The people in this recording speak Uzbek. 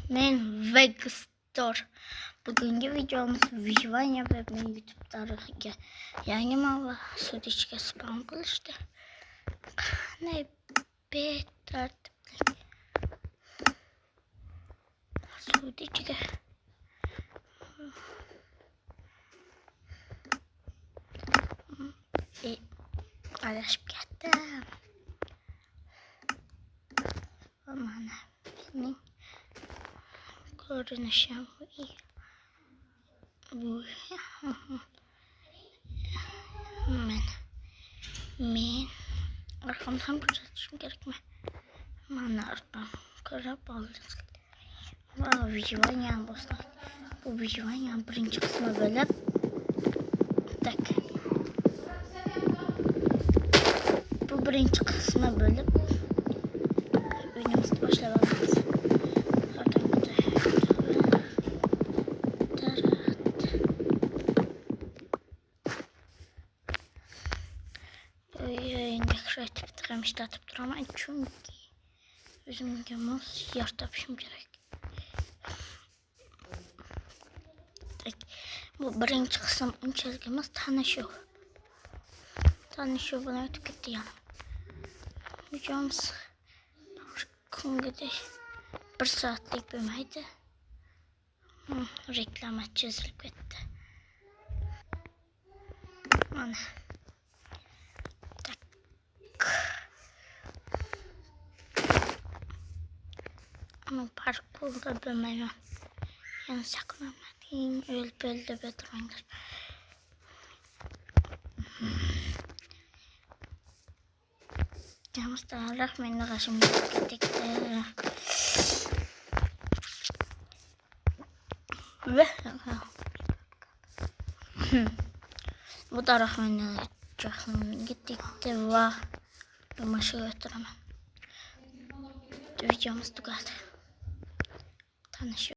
Мен Vegstore. Бүгінгі видеомыз выживание вебінің ютубтарыға яңы мала судичке спам қылышты. Не бетард судичке adashib ketdim. Mana mening ko'rinishim men arqamni ham ko'rsatishim kerakmi? Mana arqam ko'rib oldingiz. Va выживание boshlab. Bu выживание birinchi qismi bo'lib bu birinchi qismi bo'lib o'yinimizni boshlab olamiz. O'yinga kreativ tiraman, ishlatib turaman chunki o'zimga mos yer topishim kerak. Bu birinchi qism unchalik emas, tanishuv bilan o'tib ketdi yana. Videomiz kungidek 1 soatlik bo'lmaydi. Reklama chizilib ketdi. Mana. Ama parkurda bo'lmayman. Yani saklanmading, o'lib deb o'tirmanglar. Jamız tayyorlar, meni g'ashimga ketdi. Bu taraf meni jahlimga tegdi va mashinga o'tiraman. Videomiz tugadi. Tanishib